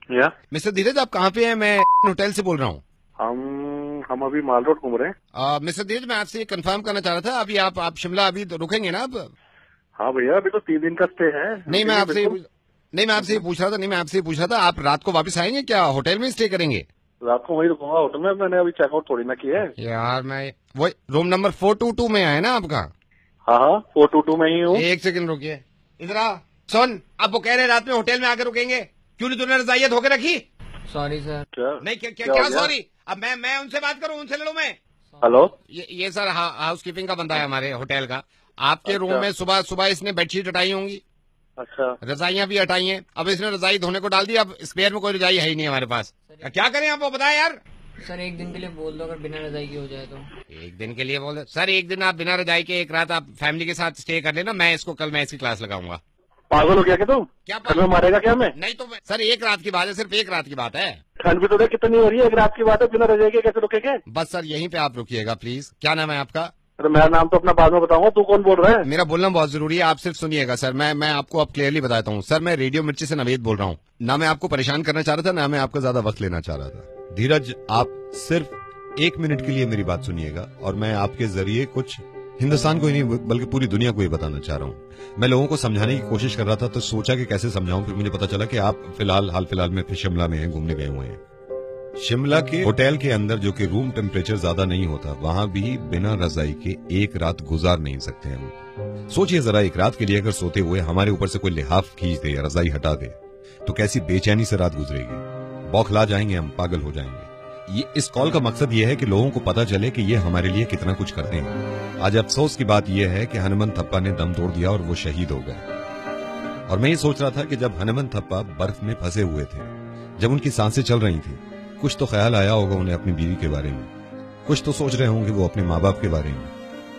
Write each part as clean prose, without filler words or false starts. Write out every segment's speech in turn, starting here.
या मिस्टर धीरज, आप कहाँ पे हैं? मैं होटल से बोल रहा हूँ। हम अभी माल रोड घूम रहे हैं। मिस्टर धीरज, मैं आपसे ये कंफर्म करना चाह रहा था, अभी आप शिमला अभी तो रुकेंगे ना आप? हाँ भैया, अभी तो 3 दिन का स्टे है। नहीं, मैं आपसे ये पूछ रहा था, आप रात को वापस आएंगे क्या? होटल में स्टे करेंगे? रात को वहीं रुकूंगा होटल में। मैंने अभी चेकआउट थोड़ी ना किया है यार, मैं वो रूम नंबर 422 में है ना आपका? हाँ 422 में ही हूँ। एक सेकंड रुकिए, इधर आ। सुन, अब वो कह रहे रात में होटल में आकर रुकेंगे, क्यों नहीं तूने रजाइयाँ धो के रखी? Sorry sir. क्या नहीं, क्या सॉरी? अब मैं उनसे बात करूँ, उनसे लड़ूं मैं? हेलो, ये सर हाउस कीपिंग का बंदा है हमारे होटल का। आपके रूम में सुबह इसने बेडशीट हटाई होंगी, अच्छा, रजाइयाँ भी हटाई हैं। अब इसने रजाई धोने को डाल दी, अब स्पेयर में कोई रजाई है ही नहीं हमारे पास। क्या करें आप, वो बताएं यार। सर एक दिन के लिए बोल दो, अगर बिना रजाई की हो जाए तो। एक दिन के लिए बोल दो सर? एक दिन आप बिना रजाई के, एक रात आप फैमिली के साथ स्टे कर लेना। मैं इसकी क्लास लगाऊंगा। पागल हो गया क्या तुम? क्या घर में मारेगा क्या हमें? नहीं तो सर, एक रात की बात है, सिर्फ एक रात की बात है। ठंड भी तो देख कितनी हो रही है। एक रात की बात है, बिना रजाई के कैसे रुकेंगे? बस सर, यहीं पे आप रुकिएगा प्लीज। क्या नाम है आपका? अरे मेरा नाम तो अपना बाद में बताऊंगा, तू कौन बोल रहा है? मेरा बोलना बहुत जरूरी है, आप सिर्फ सुनिएगा सर। मैं आपको अब क्लियरली बताता हूँ सर। मैं रेडियो मिर्ची से नवेद बोल रहा हूँ। ना मैं आपको परेशान करना चाह रहा था, ना मैं आपका ज्यादा वक्त लेना चाह रहा था। धीरज, आप सिर्फ 1 मिनट के लिए मेरी बात सुनिएगा, और मैं आपके जरिए कुछ हिंदुस्तान को ही नहीं बल्कि पूरी दुनिया को ही बताना चाह रहा हूँ। मैं लोगों को समझाने की कोशिश कर रहा था, तो सोचा कि कैसे समझाऊं। फिर मुझे पता चला कि आप हाल फिलहाल में फिर शिमला में हैं, घूमने गए हुए हैं। शिमला के होटल के अंदर, जो कि रूम टेम्परेचर ज्यादा नहीं होता, वहां भी बिना रजाई के एक रात गुजार नहीं सकते हम। सोचिए जरा, एक रात के लिए अगर सोते हुए हमारे ऊपर से कोई लिहाफ खींच दे या रजाई हटा दे, तो कैसी बेचैनी से रात गुजरेगी। बौखला जाएंगे हम, पागल हो जाएंगे। इस कॉल का मकसद ये है कि लोगों को पता चले कि ये हमारे लिए कितना कुछ करते हैं। आज अफसोस की बात यह है कि हनुमंत थप्पा ने दम तोड़ दिया और वो शहीद हो गए। और मैं ये सोच रहा था कि जब हनुमंत थप्पा बर्फ में फंसे हुए थे, जब उनकी सांसें चल रही थी, कुछ तो ख्याल आया होगा उन्हें अपनी बीवी के बारे में, कुछ तो सोच रहे होंगे वो अपने माँ बाप के बारे में।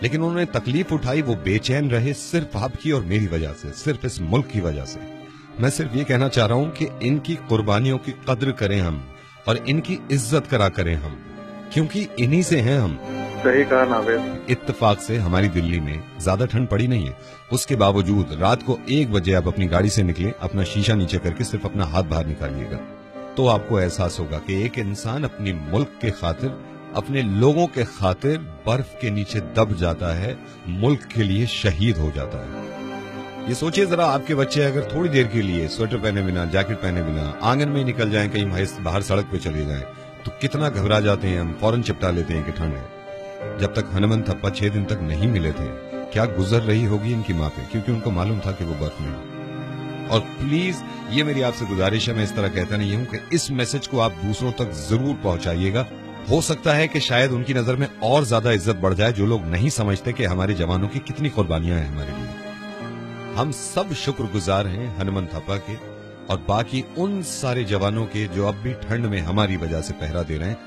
लेकिन उन्होंने तकलीफ उठाई, वो बेचैन रहे सिर्फ आपकी और मेरी वजह से, सिर्फ इस मुल्क की वजह से। मैं सिर्फ ये कहना चाह रहा हूं कि इनकी कुर्बानियों की कद्र करें हम, और इनकी इज्जत करा करें हम, क्योंकि इन्हीं से हैं हम। सही कहा नावेद। इत्तेफाक से हमारी दिल्ली में ज्यादा ठंड पड़ी नहीं है, उसके बावजूद रात को 1 बजे आप अपनी गाड़ी से निकले, अपना शीशा नीचे करके सिर्फ अपना हाथ बाहर निकालिएगा, तो आपको एहसास होगा कि एक इंसान अपनी मुल्क के खातिर, अपने लोगों के खातिर बर्फ के नीचे दब जाता है, मुल्क के लिए शहीद हो जाता है। ये सोचिए जरा, आपके बच्चे अगर थोड़ी देर के लिए स्वेटर पहने बिना, जैकेट पहने बिना आंगन में निकल जाएं, कहीं बाहर सड़क पे चले जाएं, तो कितना घबरा जाते हैं हम, फौरन चिपटा लेते हैं कि ठंड है। जब तक हनुमंत थप्पा 6 दिन तक नहीं मिले थे, क्या गुजर रही होगी इनकी माँ पे, क्योंकि उनको मालूम था कि वो बर्फ में है। और प्लीज, ये मेरी आपसे गुजारिश है, मैं इस तरह कहता नहीं हूं, कि इस मैसेज को आप दूसरों तक जरूर पहुंचाइएगा। हो सकता है कि शायद उनकी नजर में और ज्यादा इज्जत बढ़ जाए, जो लोग नहीं समझते कि हमारे जवानों की कितनी कुर्बानियां हैं हमारे लिए। हम सब शुक्रगुजार हैं हनुमंत थप्पा के और बाकी उन सारे जवानों के जो अब भी ठंड में हमारी वजह से पहरा दे रहे हैं।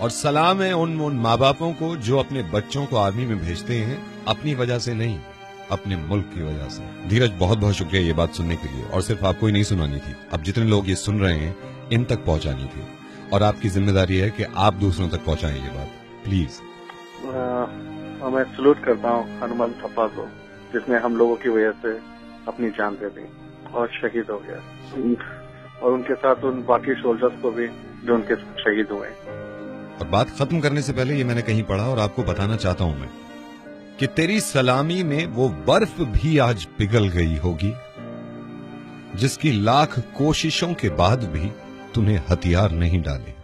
और सलाम है उन माँ बापों को जो अपने बच्चों को आर्मी में भेजते हैं, अपनी वजह से नहीं, अपने मुल्क की वजह से। धीरज, बहुत बहुत शुक्रिया ये बात सुनने के लिए, और सिर्फ आपको ही नहीं सुनानी थी, अब जितने लोग ये सुन रहे हैं इन तक पहुंचानी थी, और आपकी जिम्मेदारी है कि आप दूसरों तक पहुंचाएं ये बात, प्लीज। मैं सलूट करता हूँ हनुमंत थप्पा को, जिसने हम लोगों की वजह से अपनी जान दे दी और शहीद हो गया, और उनके साथ उन बाकी सोल्जर्स को भी जो उनके शहीद हुए। और बात खत्म करने से पहले ये मैंने कहीं पढ़ा और आपको बताना चाहता हूं मैं, कि तेरी सलामी में वो बर्फ भी आज पिघल गई होगी, जिसकी लाख कोशिशों के बाद भी तूने हथियार नहीं डाले।